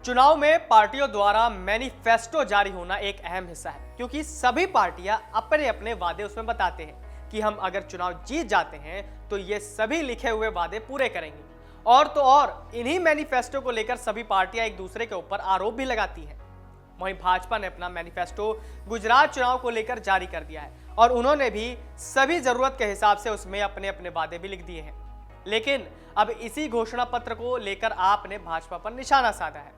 चुनाव में पार्टियों द्वारा मैनिफेस्टो जारी होना एक अहम हिस्सा है, क्योंकि सभी पार्टियां अपने अपने वादे उसमें बताते हैं कि हम अगर चुनाव जीत जाते हैं तो ये सभी लिखे हुए वादे पूरे करेंगे। और तो और इन्हीं मैनिफेस्टो को लेकर सभी पार्टियां एक दूसरे के ऊपर आरोप भी लगाती हैं। वहीं भाजपा ने अपना मैनिफेस्टो गुजरात चुनाव को लेकर जारी कर दिया है और उन्होंने भी सभी जरूरत के हिसाब से उसमें अपने अपने वादे भी लिख दिए हैं। लेकिन अब इसी घोषणा पत्र को लेकर आपने भाजपा पर निशाना साधा है।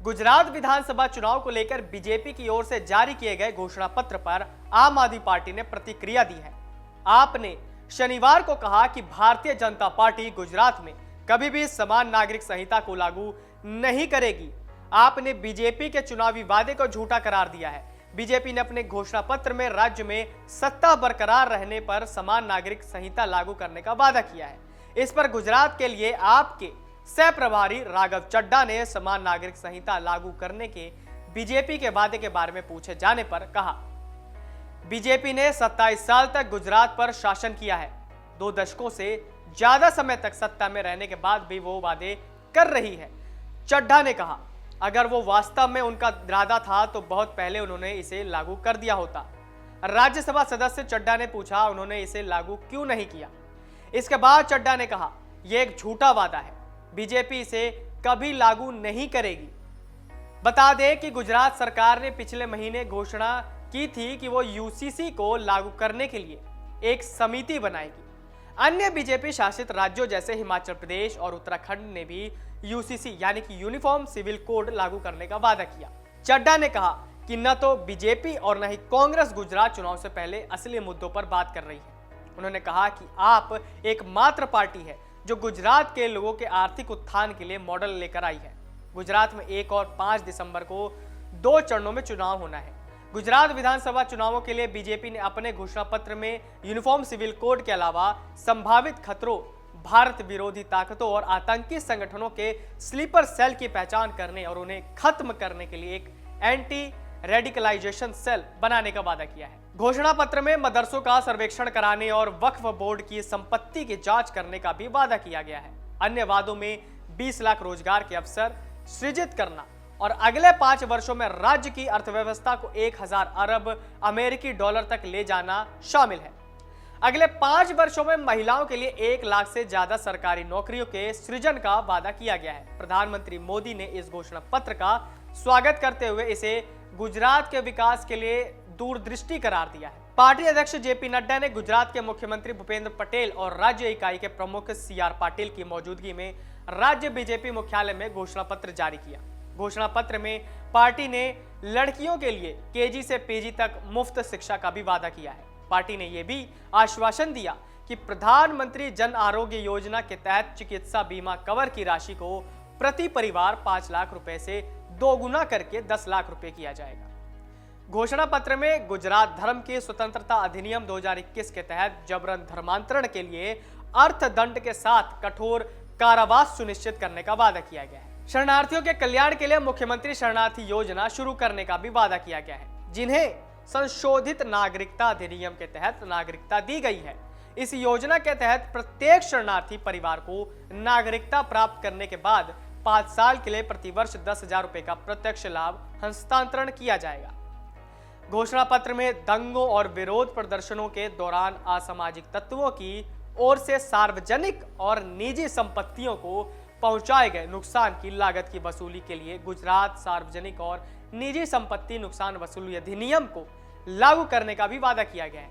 गुजरात विधानसभा चुनाव को लेकर बीजेपी की ओर से जारी किए गए घोषणा पत्र पर आम आदमी पार्टी ने प्रतिक्रिया दी है। आपने शनिवार को कहा कि भारतीय जनता पार्टी गुजरात में कभी भी समान नागरिक संहिता को लागू नहीं करेगी। आपने बीजेपी के चुनावी वादे को झूठा करार दिया है। बीजेपी ने अपने घोषणा पत्र में राज्य में सत्ता बरकरार रहने पर समान नागरिक संहिता लागू करने का वादा किया है। इस पर गुजरात के लिए आपके सह प्रभारी राघव चड्ढा ने समान नागरिक संहिता लागू करने के बीजेपी के वादे के बारे में पूछे जाने पर कहा, बीजेपी ने 27 साल तक गुजरात पर शासन किया है। 2 दशकों से ज्यादा समय तक सत्ता में रहने के बाद भी वो वादे कर रही है। चड्ढा ने कहा, अगर वो वास्तव में उनका इरादा था तो बहुत पहले उन्होंने इसे लागू कर दिया होता। राज्यसभा सदस्य चड्ढा ने पूछा, उन्होंने इसे लागू क्यों नहीं किया। इसके बाद चड्ढा ने कहा, यह एक झूठा वादा है, बीजेपी इसे कभी लागू नहीं करेगी। बता दें कि गुजरात सरकार ने पिछले महीने घोषणा की थी कि वो यूसीसी को लागू करने के लिए एक समिति बनाएगी। अन्य बीजेपी शासित राज्यों जैसे हिमाचल प्रदेश और उत्तराखंड ने भी यूसीसी यानी कि यूनिफॉर्म सिविल कोड लागू करने का वादा किया। चड्ढा ने कहा कि न तो बीजेपी और न ही कांग्रेस गुजरात चुनाव से पहले असली मुद्दों पर बात कर रही है। उन्होंने कहा कि आप एकमात्र पार्टी है जो गुजरात के लोगों के आर्थिक उत्थान के लिए मॉडल लेकर आई है। गुजरात में 1 और 5 दिसंबर को 2 चरणों में चुनाव होना है। गुजरात विधानसभा चुनावों के लिए बीजेपी ने अपने घोषणा पत्र में यूनिफॉर्म सिविल कोड के अलावा संभावित खतरों, भारत विरोधी ताकतों और आतंकी संगठनों के स्लीपर सेल की पहचान करने और उन्हें खत्म करने के लिए एक एंटी रेडिकलाइजेशन सेल बनाने का वादा किया है। घोषणा पत्र में मदरसों का सर्वेक्षण कराने और वक्फ बोर्ड की संपत्ति की जांच करने का भी वादा किया गया है। अन्य वादों में 20 लाख रोजगार के अवसर सृजित करना और अगले 5 वर्षों में राज्य की अर्थव्यवस्था को 1000 अरब अमेरिकी डॉलर तक ले जाना शामिल है। अगले 5 वर्षों में महिलाओं के लिए 1 लाख से ज्यादा सरकारी नौकरियों के सृजन का वादा किया गया है। प्रधानमंत्री मोदी ने इस घोषणा पत्र का स्वागत करते हुए इसे गुजरात के विकास के लिए दूरदृष्टि करार दिया है। पार्टी अध्यक्ष जेपी नड्डा ने गुजरात के मुख्यमंत्री भूपेंद्र पटेल और राज्य इकाई के प्रमुख सीआर पाटिल की मौजूदगी में राज्य बीजेपी मुख्यालय में घोषणा पत्र जारी किया। घोषणा पत्र में पार्टी ने लड़कियों के लिए केजी से पीजी तक मुफ्त शिक्षा का भी वादा किया है। पार्टी ने यह भी आश्वासन दिया कि प्रधानमंत्री जन आरोग्य योजना के तहत चिकित्सा बीमा कवर की राशि को प्रति परिवार 5 लाख रुपए से 2 गुना करके 10 लाख रुपए किया जाएगा। घोषणा पत्र में गुजरात धर्म की स्वतंत्रता अधिनियम 2021 के तहत जबरन धर्मांतरण के लिए अर्थदंड के साथ कठोर कारावास सुनिश्चित करने का वादा किया गया है। शरणार्थियों के कल्याण के लिए मुख्यमंत्री शरणार्थी योजना शुरू करने का भी वादा किया गया है, जिन्हें संशोधित नागरिकता अधिनियम के तहत नागरिकता दी गई है। इस योजना के तहत प्रत्येक शरणार्थी परिवार को नागरिकता प्राप्त करने के बाद 5 साल के लिए प्रतिवर्ष 10,000 रुपए का प्रत्यक्ष लाभ हस्तांतरण किया जाएगा। घोषणा पत्र में दंगों और विरोध प्रदर्शनों के दौरान असामाजिक तत्वों की ओर से सार्वजनिक और निजी संपत्तियों को पहुंचाए गए नुकसान की लागत की वसूली के लिए गुजरात सार्वजनिक और निजी संपत्ति नुकसान वसूली अधिनियम को लागू करने का भी वादा किया गया है।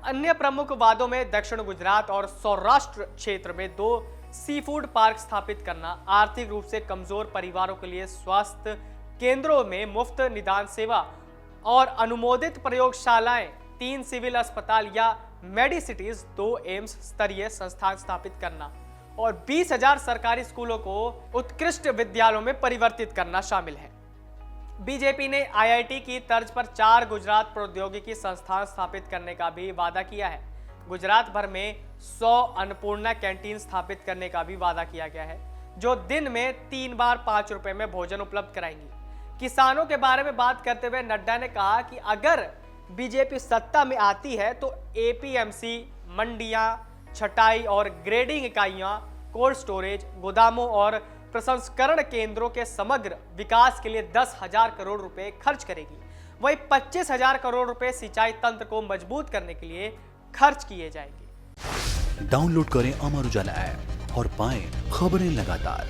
अन्य प्रमुख वादों में दक्षिण गुजरात और सौराष्ट्र क्षेत्र में 2 सी फूड पार्क स्थापित करना, आर्थिक रूप से कमजोर परिवारों के लिए स्वास्थ्य केंद्रों में मुफ्त निदान सेवा और अनुमोदित प्रयोगशालाएं, 3 सिविल अस्पताल या मेडिसिटीज, 2 एम्स स्तरीय संस्थान स्थापित करना और 20,000 सरकारी स्कूलों को उत्कृष्ट विद्यालयों में परिवर्तित करना शामिल है। बीजेपी ने आईआईटी की तर्ज पर 4 गुजरात प्रौद्योगिकी संस्थान स्थापित करने का भी वादा किया है। गुजरात भर में 100 अन्नपूर्णा कैंटीन स्थापित करने का भी वादा किया गया है, जो दिन में 3 बार 5 रुपए में भोजन उपलब्ध कराएंगी। किसानों के बारे में बात करते हुए नड्डा ने कहा कि अगर बीजेपी सत्ता में आती है तो एपीएमसी, मंडियां, छटाई और ग्रेडिंग इकाइयां, कोल्ड स्टोरेज, गोदामों और प्रसंस्करण केंद्रों के समग्र विकास के लिए 10,000 करोड़ रुपए खर्च करेगी। वहीं 25,000 करोड़ रुपए सिंचाई तंत्र को मजबूत करने के लिए खर्च किए जाएंगे। डाउनलोड करें अमर उजाला ऐप और पाएं खबरें लगातार।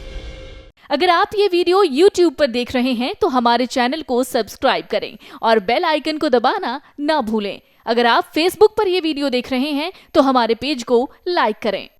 अगर आप ये वीडियो YouTube पर देख रहे हैं तो हमारे चैनल को सब्सक्राइब करें और बेल आइकन को दबाना ना भूलें। अगर आप Facebook पर ये वीडियो देख रहे हैं तो हमारे पेज को लाइक करें।